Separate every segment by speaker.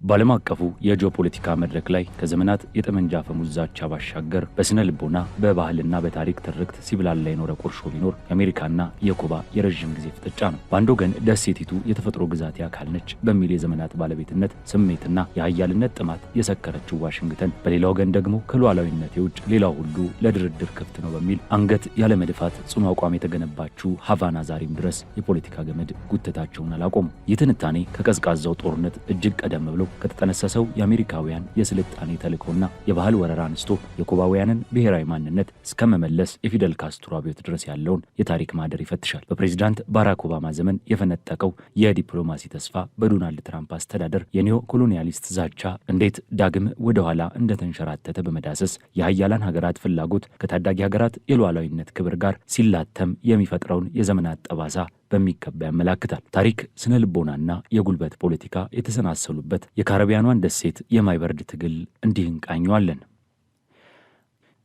Speaker 1: በዓለም አቀፉ የጂኦፖለቲካ መድረክ ላይ ከዘመናት የጠመንጃ አፈሙዝ ዛቻ ባሻገር በስነ ልቦና በባህልና በታሪክ ትርክት ሲብላላ የኖረ ቁርሾ ቢኖር የአሜሪካና የኩባ የረዥም ጊዜ ፍጥጫ ነው። በአንድ ወገን ደሴቲቱ የተፈጥሮ ግዛት አካል ነች በሚል የዘመናት ባለቤትነት ስሜትና የኃያልነት ጥማት የሰከረችው ዋሽንግተን፣ በሌላ ወገን ደግሞ ከሉዓላዊነት ውጭ ሌላው ሁሉ ለድርድር ክፍት ነው በሚል አንገት ያለ መድፋት ጽኑ አቋም የተገነባችው ሃቫና ዛሬም ድረስ የፖለቲካ ገመድ ጉተታቸውን አላቆሙ። ይህ ትንታኔ ከቀዝቃዛው ጦርነት እጅግ ቀደም ብሎ ከተጠነሰሰው የአሜሪካውያን የስልጣኔ ተልእኮና የባህል ወረራ አንስቶ የኩባውያንን ብሔራዊ ማንነት እስከመመለስ የፊደል ካስትሮ አብዮት ድረስ ያለውን የታሪክ ማህደር ይፈትሻል። በፕሬዝዳንት ባራክ ኦባማ ዘመን የፈነጠቀው የዲፕሎማሲ ተስፋ በዶናልድ ትራምፕ አስተዳደር የኒዮ ኮሎኒያሊስት ዛቻ እንዴት ዳግም ወደ ኋላ እንደተንሸራተተ በመዳሰስ የሀያላን ሀገራት ፍላጎት ከታዳጊ ሀገራት የሉዓላዊነት ክብር ጋር ሲላተም የሚፈጥረውን የዘመናት ጠባሳ በሚገባ ያመላክታል። ታሪክ፣ ስነ ልቦናና የጉልበት ፖለቲካ የተሰናሰሉበት የካሪቢያኗን ደሴት የማይበርድ ትግል እንዲህ እንቃኘዋለን።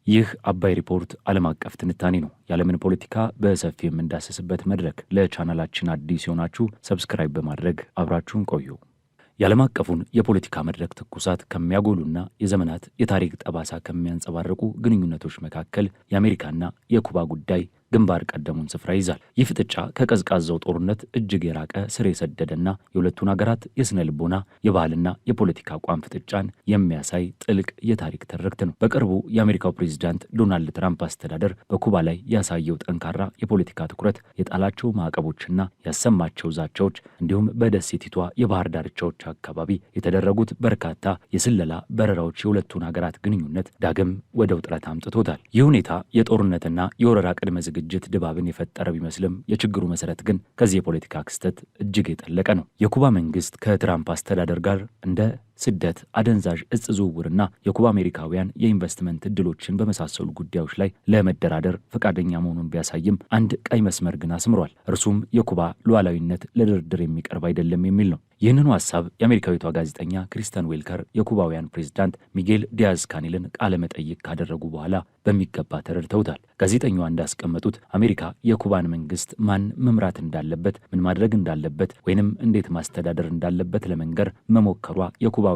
Speaker 1: ይህ አባይ ሪፖርት ዓለም አቀፍ ትንታኔ ነው። የዓለምን ፖለቲካ በሰፊ የምንዳሰስበት መድረክ። ለቻናላችን አዲስ የሆናችሁ ሰብስክራይብ በማድረግ አብራችሁን ቆዩ። የዓለም አቀፉን የፖለቲካ መድረክ ትኩሳት ከሚያጎሉና የዘመናት የታሪክ ጠባሳ ከሚያንጸባርቁ ግንኙነቶች መካከል የአሜሪካና የኩባ ጉዳይ ግንባር ቀደሙን ስፍራ ይዛል። ይህ ፍጥጫ ከቀዝቃዛው ጦርነት እጅግ የራቀ ስር የሰደደና የሁለቱን ሀገራት የስነ ልቦና የባህልና የፖለቲካ አቋም ፍጥጫን የሚያሳይ ጥልቅ የታሪክ ትርክት ነው። በቅርቡ የአሜሪካው ፕሬዝዳንት ዶናልድ ትራምፕ አስተዳደር በኩባ ላይ ያሳየው ጠንካራ የፖለቲካ ትኩረት፣ የጣላቸው ማዕቀቦችና ያሰማቸው ዛቻዎች እንዲሁም በደሴቲቷ የባህር ዳርቻዎች አካባቢ የተደረጉት በርካታ የስለላ በረራዎች የሁለቱን ሀገራት ግንኙነት ዳግም ወደ ውጥረት አምጥቶታል። ይህ ሁኔታ የጦርነትና የወረራ ቅድመ ዝግጅት ድባብን የፈጠረ ቢመስልም የችግሩ መሰረት ግን ከዚህ የፖለቲካ ክስተት እጅግ የጠለቀ ነው። የኩባ መንግስት ከትራምፕ አስተዳደር ጋር እንደ ስደት፣ አደንዛዥ እጽ ዝውውርና የኩባ አሜሪካውያን የኢንቨስትመንት እድሎችን በመሳሰሉ ጉዳዮች ላይ ለመደራደር ፈቃደኛ መሆኑን ቢያሳይም አንድ ቀይ መስመር ግን አስምሯል። እርሱም የኩባ ሉዓላዊነት ለድርድር የሚቀርብ አይደለም የሚል ነው። ይህንኑ ሀሳብ የአሜሪካዊቷ ጋዜጠኛ ክሪስተን ዌልከር የኩባውያን ፕሬዝዳንት ሚጌል ዲያዝ ካኔልን ቃለ መጠይቅ ካደረጉ በኋላ በሚገባ ተረድተውታል። ጋዜጠኛዋ እንዳስቀመጡት አሜሪካ የኩባን መንግስት ማን መምራት እንዳለበት፣ ምን ማድረግ እንዳለበት ወይንም እንዴት ማስተዳደር እንዳለበት ለመንገር መሞከሯ የኩባውያንን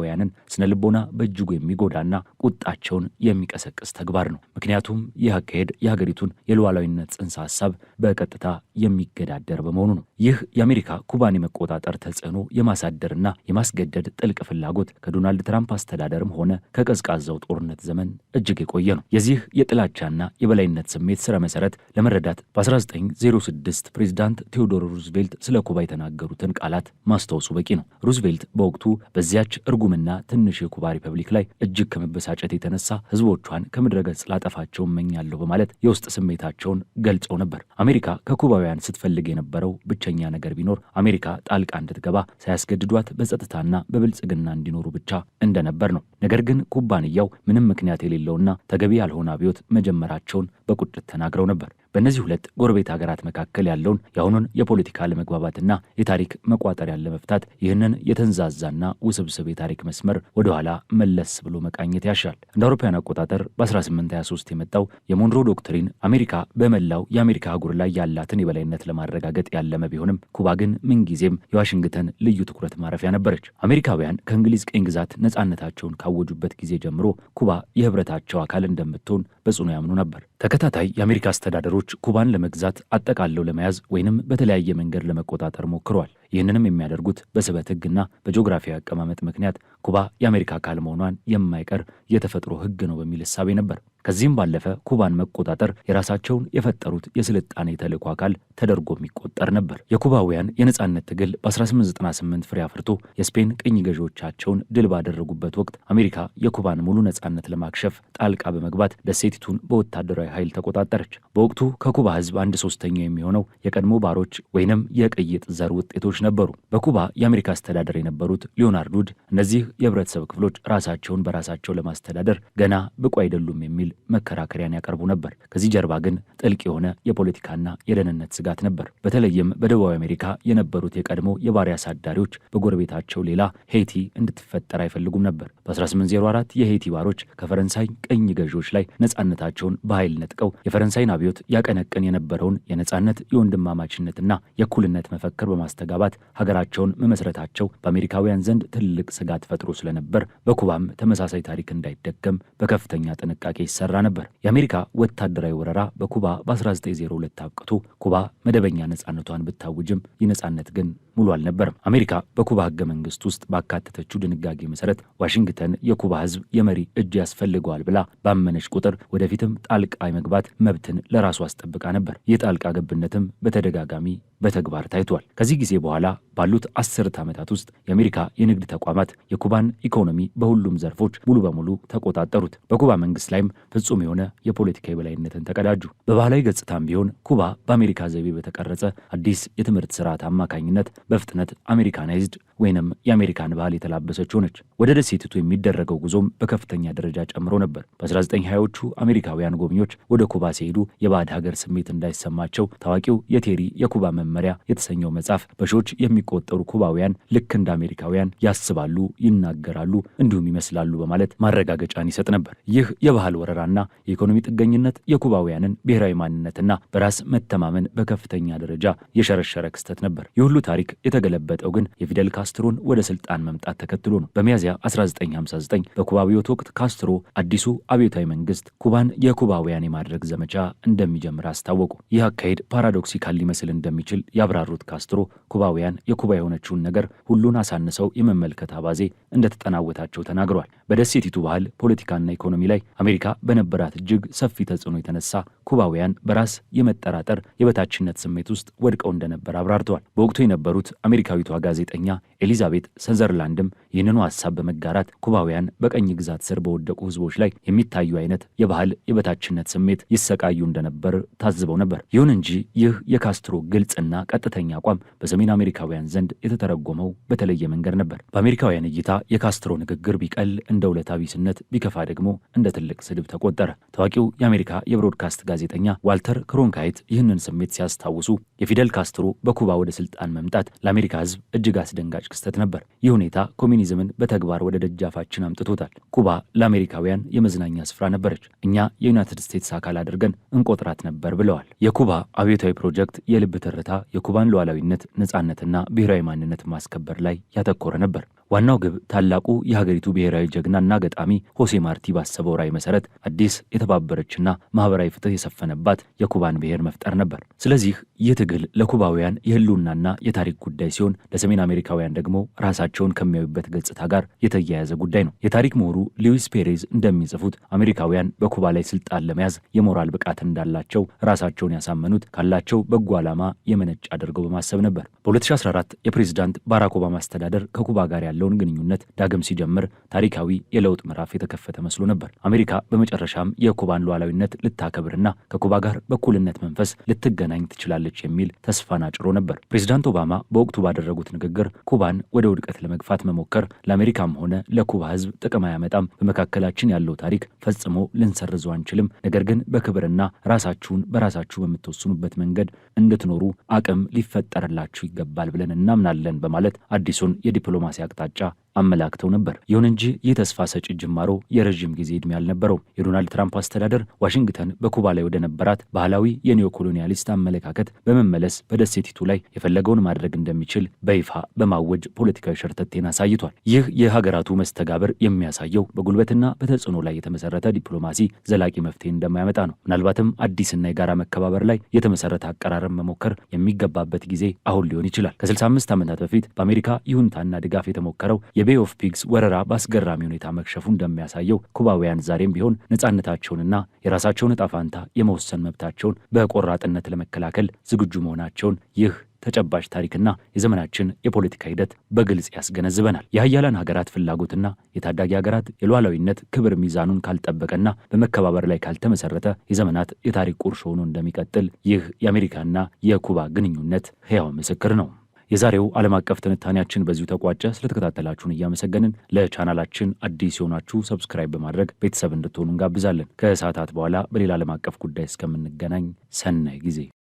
Speaker 1: ስነ ልቦና በእጅጉ የሚጎዳና ቁጣቸውን የሚቀሰቅስ ተግባር ነው። ምክንያቱም ይህ አካሄድ የሀገሪቱን የሉዓላዊነት ጽንሰ ሀሳብ በቀጥታ የሚገዳደር በመሆኑ ነው። ይህ የአሜሪካ ኩባን የመቆጣጠር ተጽዕኖ የማሳደርና የማስገደድ ጥልቅ ፍላጎት ከዶናልድ ትራምፕ አስተዳደርም ሆነ ከቀዝቃዛው ጦርነት ዘመን እጅግ የቆየ ነው። የዚህ የጥላቻና የበላይነት ስሜት ስረ መሰረት ለመረዳት በ1906 ፕሬዝዳንት ቴዎዶር ሩዝቬልት ስለ ኩባ የተናገሩትን ቃላት ማስታወሱ በቂ ነው። ሩዝቬልት በወቅቱ በዚያች እርጉምና ትንሽ የኩባ ሪፐብሊክ ላይ እጅግ ከመበሳጨት የተነሳ ህዝቦቿን ከምድረ ገጽ ላጠፋቸው እመኛለሁ በማለት የውስጥ ስሜታቸውን ገልጸው ነበር። አሜሪካ ከኩባውያን ስትፈልግ የነበረው ብቸኛ ነገር ቢኖር አሜሪካ ጣልቃ እንድትገባ ሳያስገድዷት በጸጥታና በብልጽግና እንዲኖሩ ብቻ እንደነበር ነው። ነገር ግን ኩባንያው ምንም ምክንያት የሌለውና ተገቢ ያልሆነ አብዮት መጀመራቸውን በቁጭት ተናግረው ነበር። በእነዚህ ሁለት ጎረቤት ሀገራት መካከል ያለውን የአሁኑን የፖለቲካ ለመግባባትና የታሪክ መቋጠሪያን ለመፍታት ይህንን የተንዛዛና ውስብስብ የታሪክ መስመር ወደኋላ መለስ ብሎ መቃኘት ያሻል። እንደ አውሮፓውያን አቆጣጠር በ1823 የመጣው የሞንሮ ዶክትሪን አሜሪካ በመላው የአሜሪካ አህጉር ላይ ያላትን የበላይነት ለማረጋገጥ ያለመ ቢሆንም ኩባ ግን ምንጊዜም የዋሽንግተን ልዩ ትኩረት ማረፊያ ነበረች። አሜሪካውያን ከእንግሊዝ ቅኝ ግዛት ነፃነታቸውን ካወጁበት ጊዜ ጀምሮ ኩባ የህብረታቸው አካል እንደምትሆን በጽኑ ያምኑ ነበር። ተከታታይ የአሜሪካ አስተዳደሮች ኩባን ለመግዛት አጠቃለው ለመያዝ ወይንም በተለያየ መንገድ ለመቆጣጠር ሞክረዋል። ይህንንም የሚያደርጉት በስበት ህግና በጂኦግራፊያዊ አቀማመጥ ምክንያት ኩባ የአሜሪካ አካል መሆኗን የማይቀር የተፈጥሮ ህግ ነው በሚል እሳቤ ነበር። ከዚህም ባለፈ ኩባን መቆጣጠር የራሳቸውን የፈጠሩት የስልጣኔ ተልዕኮ አካል ተደርጎ የሚቆጠር ነበር። የኩባውያን የነጻነት ትግል በ1898 ፍሬ አፍርቶ የስፔን ቅኝ ገዢዎቻቸውን ድል ባደረጉበት ወቅት አሜሪካ የኩባን ሙሉ ነጻነት ለማክሸፍ ጣልቃ በመግባት ደሴቲቱን በወታደራዊ ኃይል ተቆጣጠረች። በወቅቱ ከኩባ ህዝብ 1/3 የሚሆነው የቀድሞ ባሮች ወይንም የቅይጥ ዘር ውጤቶች ነበሩ። በኩባ የአሜሪካ አስተዳደር የነበሩት ሊዮናርድ ውድ እነዚህ የህብረተሰብ ክፍሎች ራሳቸውን በራሳቸው ለማስተዳደር ገና ብቁ አይደሉም የሚል መከራከሪያን ያቀርቡ ነበር። ከዚህ ጀርባ ግን ጥልቅ የሆነ የፖለቲካና የደህንነት ስጋት ነበር። በተለይም በደቡብ አሜሪካ የነበሩት የቀድሞ የባሪያ አሳዳሪዎች በጎረቤታቸው ሌላ ሄይቲ እንድትፈጠር አይፈልጉም ነበር። በ1804 የሄይቲ ባሮች ከፈረንሳይ ቅኝ ገዢዎች ላይ ነጻነታቸውን በኃይል ነጥቀው የፈረንሳይን አብዮት ያቀነቅን የነበረውን የነጻነት የወንድማማችነትና የእኩልነት መፈክር በማስተጋባት በመግባባት ሀገራቸውን መመስረታቸው በአሜሪካውያን ዘንድ ትልቅ ስጋት ፈጥሮ ስለነበር በኩባም ተመሳሳይ ታሪክ እንዳይደገም በከፍተኛ ጥንቃቄ ይሰራ ነበር። የአሜሪካ ወታደራዊ ወረራ በኩባ በ1902 አብቅቶ ኩባ መደበኛ ነጻነቷን ብታውጅም ይህ ነጻነት ግን ሙሉ አልነበረም። አሜሪካ በኩባ ህገ መንግስት ውስጥ ባካተተችው ድንጋጌ መሰረት ዋሽንግተን የኩባ ህዝብ የመሪ እጅ ያስፈልገዋል ብላ ባመነች ቁጥር ወደፊትም ጣልቃ መግባት መብትን ለራሱ አስጠብቃ ነበር። ይህ ጣልቃ ገብነትም በተደጋጋሚ በተግባር ታይቷል። ከዚህ ጊዜ በኋላ ባሉት 10 ዓመታት ውስጥ የአሜሪካ የንግድ ተቋማት የኩባን ኢኮኖሚ በሁሉም ዘርፎች ሙሉ በሙሉ ተቆጣጠሩት። በኩባ መንግስት ላይም ፍጹም የሆነ የፖለቲካ የበላይነትን ተቀዳጁ። በባህላዊ ገጽታም ቢሆን ኩባ በአሜሪካ ዘይቤ በተቀረጸ አዲስ የትምህርት ስርዓት አማካኝነት በፍጥነት አሜሪካናይዝድ ወይንም የአሜሪካን ባህል የተላበሰች ሆነች። ወደ ደሴቲቱ የሚደረገው ጉዞም በከፍተኛ ደረጃ ጨምሮ ነበር። በ1920ዎቹ አሜሪካውያን ጎብኚዎች ወደ ኩባ ሲሄዱ የባዕድ ሀገር ስሜት እንዳይሰማቸው ታዋቂው የቴሪ የኩባ መመሪያ የተሰኘው መጽሐፍ በሺዎች የሚቆጠሩ ኩባውያን ልክ እንደ አሜሪካውያን ያስባሉ፣ ይናገራሉ፣ እንዲሁም ይመስላሉ በማለት ማረጋገጫን ይሰጥ ነበር። ይህ የባህል ወረራና የኢኮኖሚ ጥገኝነት የኩባውያንን ብሔራዊ ማንነትና በራስ መተማመን በከፍተኛ ደረጃ የሸረሸረ ክስተት ነበር። ይህ ሁሉ ታሪክ የተገለበጠው ግን የፊደል ካስትሮን ወደ ስልጣን መምጣት ተከትሎ ነው። በሚያዝያ 1959 በኩባ አብዮት ወቅት ካስትሮ አዲሱ አብዮታዊ መንግስት ኩባን የኩባውያን የማድረግ ዘመቻ እንደሚጀምር አስታወቁ። ይህ አካሄድ ፓራዶክሲካል ሊመስል እንደሚችል ያብራሩት ካስትሮ ኩባውያን የኩባ የሆነችውን ነገር ሁሉን አሳንሰው የመመልከት አባዜ እንደተጠናወታቸው ተናግረዋል። በደሴቲቱ ባህል፣ ፖለቲካና ኢኮኖሚ ላይ አሜሪካ በነበራት እጅግ ሰፊ ተጽዕኖ የተነሳ ኩባውያን በራስ የመጠራጠር የበታችነት ስሜት ውስጥ ወድቀው እንደነበር አብራርተዋል። በወቅቱ የነበሩት አሜሪካዊቷ ጋዜጠኛ ኤሊዛቤት ሰዘርላንድም ይህንኑ ሐሳብ በመጋራት ኩባውያን በቀኝ ግዛት ስር በወደቁ ህዝቦች ላይ የሚታዩ አይነት የባህል የበታችነት ስሜት ይሰቃዩ እንደነበር ታዝበው ነበር። ይሁን እንጂ ይህ የካስትሮ ግልጽና ቀጥተኛ አቋም በሰሜን አሜሪካውያን ዘንድ የተተረጎመው በተለየ መንገድ ነበር። በአሜሪካውያን እይታ የካስትሮ ንግግር ቢቀል እንደ ውለታ ቢስነት፣ ቢከፋ ደግሞ እንደ ትልቅ ስድብ ተቆጠረ። ታዋቂው የአሜሪካ የብሮድካስት ጋዜጠኛ ዋልተር ክሮንካይት ይህንን ስሜት ሲያስታውሱ የፊደል ካስትሮ በኩባ ወደ ስልጣን መምጣት ለአሜሪካ ህዝብ እጅግ አስደንጋጭ ክስተት ነበር። ይህ ሁኔታ ኮሚኒዝምን በተግባር ወደ ደጃፋችን አምጥቶታል። ኩባ ለአሜሪካውያን የመዝናኛ ስፍራ ነበረች፣ እኛ የዩናይትድ ስቴትስ አካል አድርገን እንቆጥራት ነበር ብለዋል። የኩባ አብዮታዊ ፕሮጀክት የልብ ትርታ የኩባን ሉዓላዊነት፣ ነጻነትና ብሔራዊ ማንነት ማስከበር ላይ ያተኮረ ነበር። ዋናው ግብ ታላቁ የሀገሪቱ ብሔራዊ ጀግናና ገጣሚ ሆሴ ማርቲ ባሰበው ራዕይ መሰረት አዲስ የተባበረችና ማህበራዊ ፍትህ የሰፈነባት የኩባን ብሔር መፍጠር ነበር። ስለዚህ ይህ ትግል ለኩባውያን የህልውናና የታሪክ ጉዳይ ሲሆን፣ ለሰሜን አሜሪካውያን ደግሞ ራሳቸውን ከሚያዩበት ገጽታ ጋር የተያያዘ ጉዳይ ነው። የታሪክ ምሁሩ ሉዊስ ፔሬዝ እንደሚጽፉት አሜሪካውያን በኩባ ላይ ስልጣን ለመያዝ የሞራል ብቃት እንዳላቸው ራሳቸውን ያሳመኑት ካላቸው በጎ ዓላማ የመነጭ አድርገው በማሰብ ነበር። በ2014 የፕሬዝዳንት ባራክ ኦባማ አስተዳደር ከኩባ ጋር ያለውን ግንኙነት ዳግም ሲጀምር ታሪካዊ የለውጥ ምዕራፍ የተከፈተ መስሎ ነበር። አሜሪካ በመጨረሻም የኩባን ሉዓላዊነት ልታከብርና ከኩባ ጋር በኩልነት መንፈስ ልትገናኝ ትችላለች የሚል ተስፋን አጭሮ ነበር። ፕሬዝዳንት ኦባማ በወቅቱ ባደረጉት ንግግር ኩባን ወደ ውድቀት ለመግፋት መሞከር ለአሜሪካም ሆነ ለኩባ ሕዝብ ጥቅም አያመጣም፣ በመካከላችን ያለው ታሪክ ፈጽሞ ልንሰርዘው አንችልም፣ ነገር ግን በክብርና ራሳችሁን በራሳችሁ በምትወስኑበት መንገድ እንድትኖሩ አቅም ሊፈጠርላችሁ ይገባል ብለን እናምናለን በማለት አዲሱን የዲፕሎማሲ አቅጣጫ አመላክተው ነበር። ይሁን እንጂ ይህ ተስፋ ሰጪ ጅማሮ የረዥም ጊዜ ዕድሜ አልነበረው። የዶናልድ ትራምፕ አስተዳደር ዋሽንግተን በኩባ ላይ ወደ ነበራት ባህላዊ የኒዮ ኮሎኒያሊስት አመለካከት በመመለስ በደሴቲቱ ላይ የፈለገውን ማድረግ እንደሚችል በይፋ በማወጅ ፖለቲካዊ ሸርተቴን አሳይቷል። ይህ የሀገራቱ መስተጋብር የሚያሳየው በጉልበትና በተጽዕኖ ላይ የተመሰረተ ዲፕሎማሲ ዘላቂ መፍትሄ እንደማያመጣ ነው። ምናልባትም አዲስና የጋራ መከባበር ላይ የተመሰረተ አቀራረብ መሞከር የሚገባበት ጊዜ አሁን ሊሆን ይችላል። ከ65 ዓመታት በፊት በአሜሪካ ይሁንታና ድጋፍ የተሞከረው የቤይ ኦፍ ፒግስ ወረራ በአስገራሚ ሁኔታ መክሸፉ እንደሚያሳየው ኩባውያን ዛሬም ቢሆን ነጻነታቸውንና የራሳቸውን ዕጣ ፈንታ የመወሰን መብታቸውን በቆራጥነት ለመከላከል ዝግጁ መሆናቸውን ይህ ተጨባጭ ታሪክና የዘመናችን የፖለቲካ ሂደት በግልጽ ያስገነዝበናል። የሀያላን ሀገራት ፍላጎትና የታዳጊ ሀገራት የሉዓላዊነት ክብር ሚዛኑን ካልጠበቀና በመከባበር ላይ ካልተመሰረተ የዘመናት የታሪክ ቁርሾ ሆኖ እንደሚቀጥል ይህ የአሜሪካና የኩባ ግንኙነት ሕያው ምስክር ነው። የዛሬው ዓለም አቀፍ ትንታኔያችን በዚሁ ተቋጨ። ስለተከታተላችሁን እያመሰገንን ለቻናላችን አዲስ የሆናችሁ ሰብስክራይብ በማድረግ ቤተሰብ እንድትሆኑ እንጋብዛለን። ከሰዓታት በኋላ በሌላ ዓለም አቀፍ ጉዳይ እስከምንገናኝ ሰናይ ጊዜ